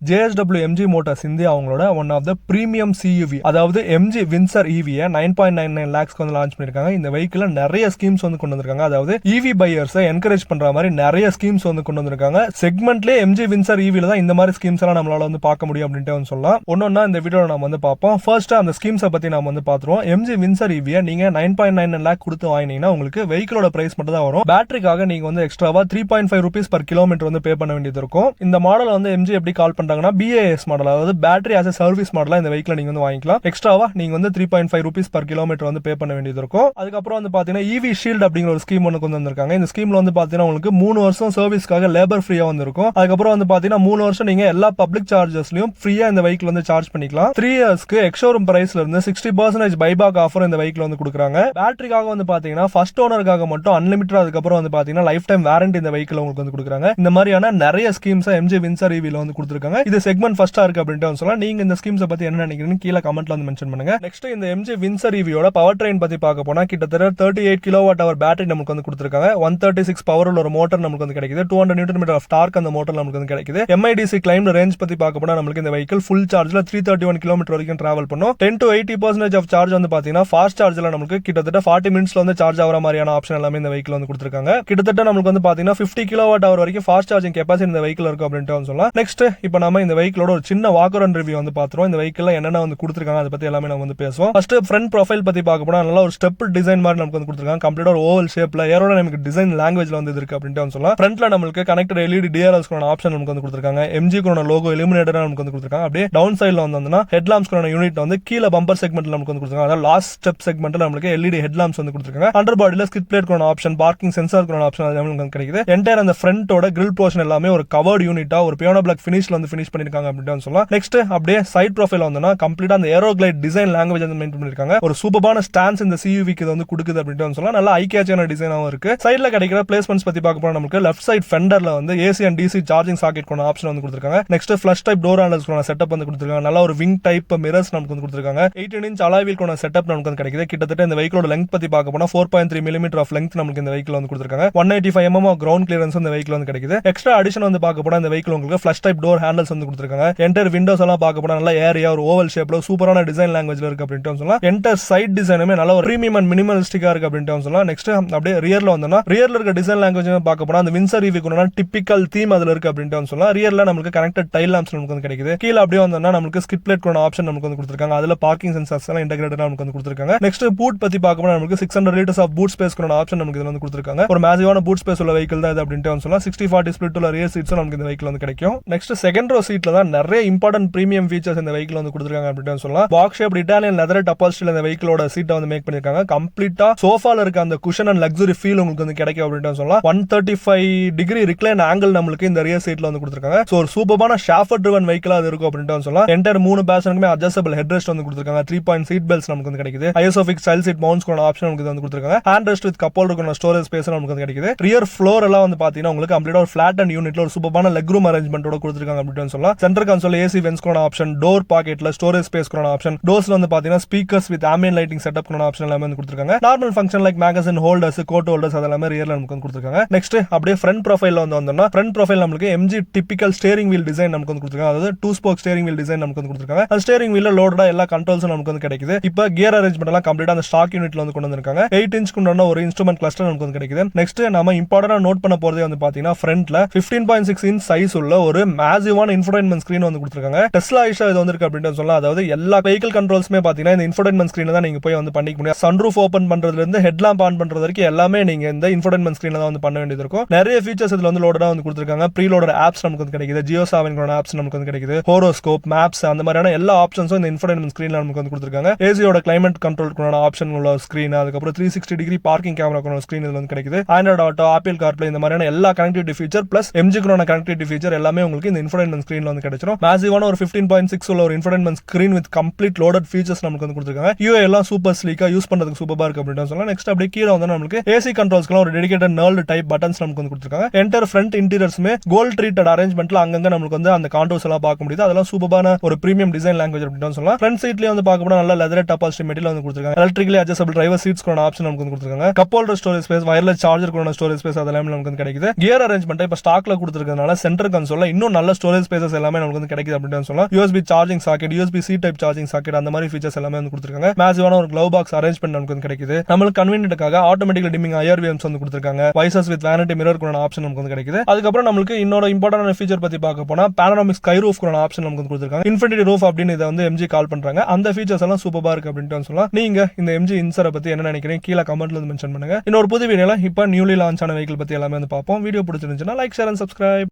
JSW MG Motors India அவங்களோட one of the premium CUV, அதாவது MG Windsor EV 9.99 lakhs வந்து launch பண்ணிருக்காங்க. இந்த வெஹிக்கிள் நிறைய ஸ்கீம்ஸ் வந்து கொண்டு வந்திருக்காங்க. அதாவது EV பையர்ஸை என்கரேஜ் பண்ற மாதிரி நிறைய ஸ்கீம்ஸ் வந்து கொண்டு வந்திருக்காங்க. செக்மெண்ட்லேயே MG வின்சர் EV தான் இந்த மாதிரி ஸ்கீம்ஸ் எல்லாம் நம்மளால வந்து பார்க்க முடியும் அப்படின்ட்டு வந்து சொல்லலாம். ஒன்னொன்னா இந்த வீடியோல நம்ம வந்து பார்ப்போம். ஃபர்ஸ்ட் அந்த ஸ்கீம்ஸை பத்தி நம்ம வந்து பாத்துருவோம். MG வின்சர் EV நீங்க 9.99 lakh கொடுத்து வாங்கினீங்கன்னா உங்களுக்கு வெஹிக்கிளோட பிரைஸ் மட்டும் தான் வரும். பேட்டரிக்காக நீங்க வந்து எக்ஸ்ட்ராவா 3.5 rupees per kilometer வந்து பே பண்ண வேண்டியது இருக்கும். இந்த மாடல் வந்து MG எப்படி கால் பண்றாங்கன்னா BAS மாடல், அதாவது பேட்டரி ஆஸ் a சர்வீஸ் மாடலா இந்த வெஹிக்கிள் நீங்க வந்து வாங்கிக்கலாம். எக்ஸ்ட்ராவா நீங்க வந்து 3.5 rupees per kilometer வந்து பே பண்ண வேண்டியது இருக்கும். அதுக்கப்புறம் வந்து பாத்தீங்கன்னா EV ஷீல்ட் அப்படிங்கிற ஒரு ஸ்கீம் ஒன்று கொண்டு வந்திருக்காங்க. இந்த ஸ்கீம்ல வந்து பாத்தீங்கன்னா உங்களுக்கு 3 வருஷம் சர்வீஸ்க்காக லேபர் ஃப்ரீயா வந்து இருக்கும். அதுக்கப்புறம் வந்து பாத்தீங்கன்னா 3 வருஷம் நீங்க எல்லா பப்ளிக் சார்ஜஸ்லயும் ஃப்ரீயா இந்த வெஹிக்கிள் வந்து சார்ஜ் பண்ணிக்கலாம். 3 இயர்ஸ்க்கு எக்ஸ்ஷோரூம் பிரைஸ்ல இருந்து 60% பைபாக் ஆஃபர் இந்த வெஹிக்கிள் வந்து கொடுக்குறாங்க. பேட்டரிக்காக வந்து பாத்தீங்கன்னா ஃபர்ஸ்ட் ஓனருக்காக மட்டும் அன்லிமிட்டட், அதுக்கப்புறம் வந்து பாத்தீங்கன்னா லைஃப் டைம் வாரண்டி இந்த வெஹிக்கிள் உங்களுக்கு வந்து கொடுக்குறாங்க. இந்த மாதிரியான நிறைய ஸ்கீம்ஸ் MG வின்சர் EV ல வந்து கொடுத்துருக்காங்க. இது செக்மெண்ட் ஃபர்ஸ்டா இருக்கு அப்படின்ட்டு சொல்லலாம். நீங்க இந்த ஸ்கீம்ஸை பத்தி என்ன நினைக்கிறீங்க கீழே கமெண்ட்ல வந்து மென்ஷன் பண்ணுங்க. நெக்ஸ்ட் இந்த MG வின்சர் EV யோட பவர் ட்ரெயின் பத்தி பார்க்க போனா கிட்டத்தட்ட 38 kWh பேட்டரி நமக்கு வந்து கொடுத்திருக்காங்க. 136 பவர் உள்ள ஒரு மோட்டார் நமக்கு வந்து கிடைக்குது. 200 Nm ஆஃப் டார்க் அந்த மோட்டார் நமக்கு வந்து கிடைக்குது. MIDC கிளைம்டு ரேஞ்ச் பத்தி பார்க்க போனா நமக்கு இந்த வெஹிக்கிள் ஃபுல் சார்ஜ்ல 331 km வரைக்கும் டிராவல் பண்ணும். 10 to 80% ஆஃப் சார்ஜ் வந்து பாத்தீங்கன்னா ஃபாஸ்ட் சார்ஜ்ல நமக்கு கிட்டத்தட்ட 40 மினிட்ஸ்ல வந்து சார்ஜ் ஆகிற மாதிரியான ஆப்ஷன் எல்லாமே இந்த வெஹிக்கிள் வந்து கொடுத்திருக்காங்க. கிட்டத்தட்ட நமக்கு வந்து பாத்தீங்கன்னா 50 kWh வரைக்கும் ஃபாஸ்ட் சார்ஜிங் கெபாசிட்டி இந்த வெஹிக்கிள் இருக்கும் அப்படின்ட்டு சொல்லலாம். நெக்ஸ்ட் இப்போ நம்ம இந்த வெஹிக்கிளோட ஒரு சின்ன வாக்கர் அண்ட் ரிவ்யூ வந்து பாத்துறோம். இந்த வெஹிக்கிள்ல என்னென்ன வந்து கொடுத்திருக்காங்க அதை பத்தி எல்லாமே நம்ம வந்து பேசுவோம். ஃபர்ஸ்ட் ஃப்ரண்ட் ப்ரொஃபைல் பத்தி பார்க்க போனா நல்ல ஒரு ஸ்டெப் டிசைன் மாதிரி நமக்கு வந்து கொடுத்திருக்காங்க. கம்ப்ளீட்டா ஒரு ஓவல் ஷேப்ல ஏரோடைனமிக் டிசைன் லாங்குவேஜ்ல வந்து இருக்கு அப்படின்ட்டு சொல்லலாம். ஃப்ரண்ட்ல நமக்கு கனெக்டட் LED DRLs ஆப்ஷன் நமக்கு வந்து கொடுத்திருக்காங்க. MG லோகோ இலுமினேட்டர் நமக்கு வந்து கொடுத்திருக்காங்க. அப்படியே டவுன் சைடுல வந்தா ஹெட் லாம்ப்ஸ் யூனிட் வந்து கீழ பம்பர் செக்மெண்ட்ல நமக்கு வந்து கொடுத்திருக்காங்க. அதாவது லாஸ்ட் ஸ்டெப் செக்மெண்ட்ல நமக்கு LED ஹெட் லாம்ப்ஸ் வந்து கொடுத்திருக்காங்க. அண்டர் பாடியில skid plate option, parking sensor option அது நமக்கு கிடைக்குது. என்டையர் அந்த ஃப்ரண்டோட கிரில் போர்ஷன் எல்லாமே ஒரு கவர்ட் யூனிட்டா ஒரு பியானோ பிளாக் ஃபினிஷ்ல வந்து ஃபினிஷ் பண்ணிருக்காங்க அப்படினு சொல்லலாம். நெக்ஸ்ட் அப்படியே சைடு ப்ரொஃபைல் வந்தா கம்ப்ளீட்டா அந்த ஏரோகிளைட் டிசைன் லாங்குவேஜ் வந்து மெயின்டைன் பண்ணிருக்காங்க. ஒரு சூப்பரான ஸ்டான்ஸ் இந்த CUV க்கு வந்து கொடுக்குது அப்படினு சொல்லலாம். நல்ல ஐ கேட்சான டிசைனாவும் இருக்கு. சைடுல கிடைக்கிற பிளேஸ்மெண்ட்ஸ் பத்தி பார்க்க போனா நமக்கு லெஃப்ட் சைடு ஃபெண்டர்ல வந்து AC and DC charging socket கொண்ட ஆப்ஷன் வந்து கொடுத்திருக்காங்க. Next flush type door handles கொண்ட செட்டப் வந்து கொடுத்திருக்காங்க. நல்ல ஒரு விங் டைப் மிரர்ஸ் நமக்கு வந்து கொடுத்திருக்காங்க. 18 inch அலாய் வீல் கொண்ட செட்டப் நமக்கு வந்து கிடைக்குது. கிட்டத்தட்ட இந்த வெஹிக்கிளோட லெங்த் பத்தி பார்க்க போனா 4.3 mm ஆஃப் லெங்த் நமக்கு இந்த வெஹிக்கிள் வந்து கொடுத்திருக்காங்க. 185 mm ஆஃப் கிரவுண்ட் கிளியரன்ஸ் இந்த வெஹிக்கிள் வந்து கிடைக்குது. எக்ஸ்ட்ரா அடிஷன் வந்து பார்க்க போனா இந்த வெஹிக்கிள் உங்களுக்கு ஃப்ளஷ் டைப் டோர் ஹேண்டல்ஸ் வந்து கொடுத்திருக்காங்க. என்டர் விண்டோஸ் எல்லாம் பார்க்க போனா நல்ல ஏரியா ஒரு ஓவல் ஷேப்ல சூப்பரான டிசைன் லாங்குவேஜ்ல இருக்கு அப்படினு சொல்லலாம். என்டர் சைட் டிசைனுமே நல்ல ஒரு பிரீமியம் அண்ட் மினிமலிஸ்டிக்கா இருக்கு அப்படினு சொல்லலாம். நெக்ஸ்ட் அப்படியே ரியர்ல வந்தா ரியர்ல இருக்க டிசைன் லாங்குவேஜ் பார்க்க போனா அந்த வின்சர் EV க்கு டிபிக்கல் தீம் அதுல இருக்கு அப்படினு சொல்லலாம். ரியர்ல நமக்கு கனெக்டட் டைல் லாம்ப்ஸ் நமக்கு வந்து கிடைக்குது. கீழ அப்படியே வந்தா நமக்கு ஸ்கிட் பிளேட் கொண்ட ஆப்ஷன் நமக்கு வந்து கொடுத்திருக்காங்க. அதுல பார்க்கிங் சென்சார்ஸ் எல்லாம் இன்டகிரேட்டடா நமக்கு வந்து கொடுத்திருக்காங்க. நெக்ஸ்ட் பூட் பத்தி பார்க்க போனா நமக்கு 600 liters ஆஃப் பூட் ஸ்பேஸ் கொண்ட ஆப்ஷன் நமக்கு இதுல வந்து கொடுத்திருக்காங்க. ஒரு மேசிவான பூட் ஸ்பேஸ் உள்ள வெஹிக்கிள் தான் இது அப்படினு சொல்லலாம். 60/40 ஸ்ப்ளிட் உள்ள ரியர் சீட்ஸ் நமக்கு இந்த வெஹிக்கிள் வந்து கிடைக்கும். நெக்ஸ்ட் செகண்ட் ரோ சீட்ல தான் நிறைய இம்பார்ட்டன்ட் பிரீமியம் ஃபீச்சர்ஸ் இந்த வெஹிக்கிள் வந்து கொடுத்திருக்காங்க அப்படினு சொல்லலாம். பாக்ஸ் ஷேப் இட்டாலியன் லெதர் அப்பால்ஸ்ட்ரில இந்த வெஹிக்கிளோட சீட்டை வந்து மேக் பண்ணிருக்காங்க. கம்ப்ளீட்டா சோஃபால இருக்க அந்த குஷன் அண்ட் லக்ஸரி ஃபீல் உங்களுக்கு வந்து கிடைக்கும் அப்படினு சொல்லலாம். 135 டிகிரி ரிக்ளைன் ஆங்கிள் நமக்கு இந்த ரியர் சீட்ல வந்து கொடுத்திருக்காங்க. சோ ஒரு சூப்பரான ஷாஃபர் ட்ரிவன் வெஹிக்கிளா அது இருக்கும் அப்படினு சொல்லலாம். என்டையர் 3 பேசனுக்குமே அட்ஜஸ்டபிள் ஹெட் ரெஸ்ட் வந்து கொடுத்திருக்காங்க. 3-point சீட் பெல்ட்ஸ் நமக்கு வந்து கிடைக்குது. ஐசோஃபிக்ஸ் சைல்ட் சீட் மவுண்ட்ஸ் கொண்ட ஆப்ஷன் நமக்கு வந்து கொடுத்திருக்காங்க. Hand rest with cup holder கொண்ட ஸ்டோரேஜ் ஸ்பேஸ் நமக்கு வந்து கிடைக்குது. ரியர் ஃப்ளோர் எல்லாம் வந்து பாத்தீங்கன்னா உங்களுக்கு கம்ப்ளீட்டா ஒரு ஃபிளாட் அண்ட் யூனிட்ல ஒரு சூப்பரான லெக் ரூம் அரேஞ்ச்மென்ட்டோட கொடுத்திருக்காங்க அப்படினு சொல்லலாம். சென்டர் கன்சோல் AC வென்ட்ஸ் கொண்ட ஆப்ஷன், டோர் பாக்கெட்ல ஸ்டோரேஜ் ஸ்பேஸ் கொண்ட ஆப்ஷன், டோர்ஸ்ல வந்து பாத்தீங்கன்னா speakers with ambient lighting setup கொண்ட ஆப்ஷன் எல்லாமே வந்து கொடுத்திருக்காங்க. Normal function like magazine holders, coat holders அதெல்லாம் ரியர்ல நமக்கு வந்து கொடுத்திருக்காங்க. நெக்ஸ்ட் அப்படியே ஃப்ரண்ட் ப்ரொஃபைல்ல வந்தோம்னா ஃப்ரண்ட் ப்ரொஃபைல் நமக்கு MG typical steering wheel design நமக்கு வந்து கொடுத்திருக்காங்க. அதாவது 2 ஸ்போக் ஸ்டீரிங் வீல் டிசைன் நமக்கு வந்து கொடுத்திருக்காங்க. அந்த ஸ்டீரிங் வீல்ல லோடடா எல்லா கண்ட்ரோல்ஸும் நமக்கு வந்து கிடைக்குது. இப்போ கியர் அரேஞ்ச்மென்ட் எல்லாம் கம்ப்ளீட்டா அந்த ஸ்டாக் யூனிட்ல வந்து கொண்டு வந்திருக்காங்க. 8 inch கொண்ட ஒரு இன்ஸ்ட்ருமென்ட் கிளஸ்டர் நமக்கு வந்து கிடைக்குது. நெக்ஸ்ட் நாம இம்பார்ட்டன்ட்டா நோட் பண்ண போறதே வந்து பாத்தீங்கன்னா ஃப்ரண்ட்ல 15.6 inch சைஸ் உள்ள ஒரு மேசிவான இன்ஃபோடைன்மென்ட் ஸ்கிரீன் வந்து கொடுத்திருக்காங்க. டெஸ்லா ஐஷா இது வந்து இருக்கு அப்படினு சொல்லலாம். அதாவது எல்லா வெஹிக்கிள் கண்ட்ரோல்ஸ்மே பாத்தீங்கன்னா இந்த இன்ஃபோடைன்மென்ட் ஸ்கிரீன்ல தான் நீங்க போய் வந்து பண்ணிக்க முடியும். சன்ரூஃப் ஓபன் பண்றதுல இருந்து ஹெட் லாம்ப் ஆன் பண்றது வரைக்கும் எல்லாமே நீங்க இந்த இன்ஃபோடைன்மென்ட் ஸ்கிரீன்ல தான் வந்து பண்ண வேண்டியது இருக்கும். நிறைய ஃபீச்சர்ஸ் இதுல வந்து லோடடா வந்து கொடுத்திருக்காங்க. ப்ரீலோடட் ஆப்ஸ் நமக்கு வந்து கிடைக்குது. JioSaavn ஆப்ஸ் நமக்கு வந்து கிடைக்குது. ஹோரோஸ்கோப், மேப்ஸ் அந்த மாதிரியான எல்லா ஆப்ஷன்ஸும் இந்த இன்ஃபோடைன்மென்ட் ஸ்கிரீன்ல நமக்கு வந்து கொடுத்திருக்காங்க. ஏசியோட கிளைமேட் கண்ட்ரோல் ஆப்ஷன் உள்ள ஸ்கிரீன், அதுக்கப்புறம் 360 டிகிரி பார்க்கிங் கேமரா கொண்ட ஸ்கிரீன் இதுல வந்து கிடைக்குது. ஆண்ட்ராய்டு ஆட்டோ, ஆப்பிள் கார்ப்ளே இந்த மாதிரியான எல்லா connectivity feature plus MG connectivity feature எல்லாமே உங்களுக்கு இந்த இன்ஃபோடைன்மென்ட் ஸ்கிரீன்ல வந்து கிடைச்சிரும். மேசிவான ஒரு 15.6 உள்ள ஒரு infotainment screen with complete loaded features நமக்கு வந்து கொடுத்திருக்காங்க. UI எல்லாம் சூப்பர் ஸ்லீக்கா யூஸ் பண்றதுக்கு சூப்பரா இருக்கு அப்படினு சொல்லலாம். நெக்ஸ்ட் அப்படியே கீழ வந்து நமக்கு AC கண்ட்ரோல்ஸ்க்கு ஒரு டெடிகேட்டட் நர்ல்ட் டைப் பட்டன்ஸ் நமக்கு வந்து கொடுத்திருக்காங்க. என்டர் ஃப்ரண்ட் இன்டீரியர்ஸ்மே கோல்ட் ட்ரீட்டட் அரேஞ்ச்மென்ட்ல அங்கங்க நமக்கு வந்து அந்த கான்டோர்ஸ் எல்லாம் பார்க்க முடியுது. அதெல்லாம் சூப்பரான ஒரு பிரீமியம் டிசைன் லாங்குவேஜ் அப்படினு சொல்லலாம். ஃப்ரண்ட் சீட்லயே வந்து பார்க்க போனா நல்ல லெதர் அப்பால்ஸ்ட்ரி மெட்டீரியல் வந்து கொடுத்திருக்காங்க. எலக்ட்ரிக்கலி அட்ஜஸ்டபிள் டிரைவர் சீட்ஸ் கொண்ட ஆப்ஷன் நமக்கு வந்து கொடுத்திருக்காங்க. Cup holder storage space, wireless charger கொண்ட ஸ்டோரேஜ் ஸ்பேஸ் அதெல்லாம் நமக்கு வந்து கிடைக்குது. கியர் அரேஞ்ச்மென்ட் இப்ப ஸ்டாக்ல கொடுத்திருக்கிறதுனால சென்டர் கன்சோல்ல இன்னும் நல்ல ஸ்டோரேஜ் ஸ்பேஸ் ஸ்பேசஸ் எல்லாமே நமக்கு வந்து கிடைக்குது அப்படின்னு சொல்லலாம். USB charging socket, USB C type charging socket அந்த மாதிரி ஃபீச்சர்ஸ் எல்லாமே வந்து கொடுத்துருக்காங்க. மேசிவான ஒரு க்ளவ் பாக்ஸ் அரேஞ்ச்மெண்ட் நமக்கு வந்து கிடைக்குது. நம்மளுக்கு கன்வீனியன்ட்காக ஆட்டோமேட்டிக் டிமிங் IRVMs வந்து கொடுத்துருக்காங்க. வைசர்ஸ் வித் வேனிட்டி மிரர் கூட ஆப்ஷன் நமக்கு வந்து கிடைக்குது. அதுக்கப்புறம் நம்மளுக்கு இன்னொரு இம்பார்ட்டன்ட் ஃபீச்சர் பத்தி பார்க்க போனா பேனோராமிக் ஸ்கை ரூஃப் கூட ஆப்ஷன் நமக்கு வந்து கொடுத்துருக்காங்க. இன்ஃபினிட்டி ரூஃப் அப்படின்னு இதை வந்து MG கால் பண்றாங்க. அந்த ஃபீச்சர்ஸ் எல்லாம் சூப்பரா இருக்கு அப்படின்னு சொல்லலாம். நீங்க இந்த MG இன்சரை பத்தி என்ன நினைக்கிறீங்க கீழே கமெண்ட்ல வந்து மென்ஷன் பண்ணுங்க. இன்னொரு புது வீடியோல இப்ப நியூலி லான்ச் ஆன வெஹிக்கிள் பத்தி எல்லாமே வந்து பார்ப்போம். வீடியோ பிடிச்சிருந்துச்சுன்னா லைக், ஷேர் அண்ட் சப்ஸ்கிரைப்.